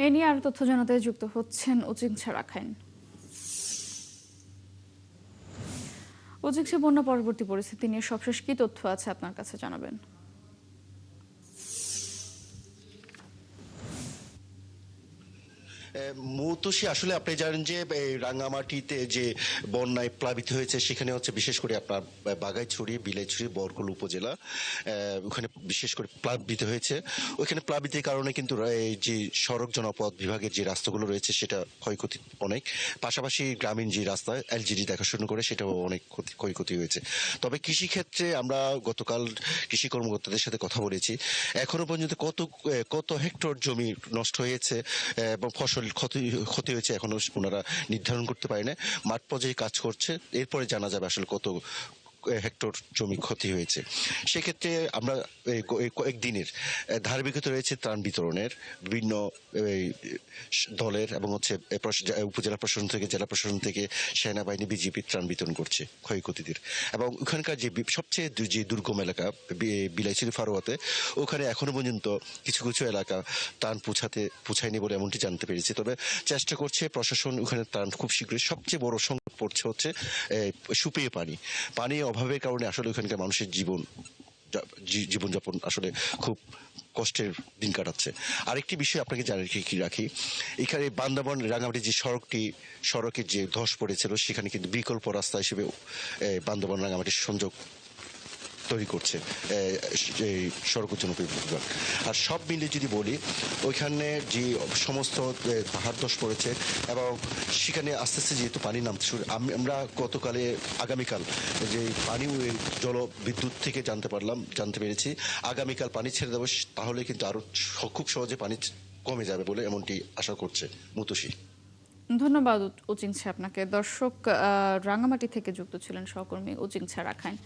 এ নিয়ে আরো তথ্য জানাতে যুক্ত হচ্ছেন উচিংছা রাখাইন। উচিংছা বন্যা পরবর্তী পরিস্থিতি নিয়ে সবশেষ কি তথ্য আছে আপনার কাছে জানাবেন? মৌতোষী আসলে আপনি জানেন যে রাঙ্গামাটিতে যে বন্যায় প্লাবিত হয়েছে সেখানে হচ্ছে বিশেষ করে আপনার বাগাইছড়ি, বিলাইছড়ি, বরকল উপজেলা ওখানে বিশেষ করে প্লাবিত হয়েছে। ওইখানে প্লাবিতের কারণে কিন্তু এই যে সড়ক জনপথ বিভাগের যে রাস্তাগুলো রয়েছে সেটা ক্ষয়ক্ষতি অনেক, পাশাপাশি গ্রামীণ যে রাস্তা এলজিডি দেখাশোনা করে সেটাও অনেক ক্ষয়ক্ষতি হয়েছে। তবে কৃষিক্ষেত্রে আমরা গতকাল কৃষি কর্মকর্তাদের সাথে কথা বলেছি, এখনো পর্যন্ত কত কত হেক্টর জমি নষ্ট হয়েছে এবং ফসল ক্ষতি ক্ষতি হয়েছে এখনো ওনারা নির্ধারণ করতে পারে না। মাঠ পর্যায়ে কাজ করছে, এরপরে জানা যাবে আসলে কত হেক্টর জমি ক্ষতি হয়েছে। সেক্ষেত্রে আমরা এই কয়েকদিনের ধারাবাহিকতা রয়েছে ত্রাণ বিতরণের বিভিন্ন দলের এবং হচ্ছে উপজেলা প্রশাসন থেকে, জেলা প্রশাসন থেকে, সেনাবাহিনী, বিজিবি ত্রাণ বিতরণ করছে ক্ষয়ক্ষতিদের। এবং ওখানকার যে সবচেয়ে যে দুর্গম এলাকা বিলাইছড়ি ফারোয়াতে, ওখানে এখনো পর্যন্ত কিছু কিছু এলাকা ত্রাণ পৌঁছায়নি বলে এমনটি জানতে পেরেছি। তবে চেষ্টা করছে প্রশাসন ওখানে ত্রাণ খুব শীঘ্রই। সবচেয়ে বড় সংকট পড়ছে হচ্ছে সুপেয় পানির অভাবের কারণে আসলে ওখানকার মানুষের জীবনযাপন আসলে খুব কষ্টের দিন কাটাচ্ছে। আরেকটি বিষয় আপনাকে জানিয়ে কি রাখি, এখানে বান্দরবান রাঙামাটি যে সড়কের যে ধস পড়েছিল সেখানে কিন্তু বিকল্প রাস্তা হিসেবে বান্দরবান রাঙামাটির সংযোগ তৈরি করছে এই সড়ক উন্নয়ন বিভাগ। আর সব মিলে যদি বলি, ওইখানে যে সমস্ত পাহাড় ধস পড়েছে এবং সেখানে আস্তে আস্তে যেহেতু পানি নামতে শুরু, আমরা আগামীকাল যে পানি জল বিদ্যুৎ থেকে জানতে পেরেছি আগামীকাল পানি ছেড়ে দেবো, তাহলে কিন্তু আরো খুব সহজে পানি কমে যাবে বলে এমনটি আশা করছে মুতোষী। ধন্যবাদ উচিংছা আপনাকে। দর্শক, রাঙামাটি থেকে যুক্ত ছিলেন সহকর্মী উচিংছা রাখাইন।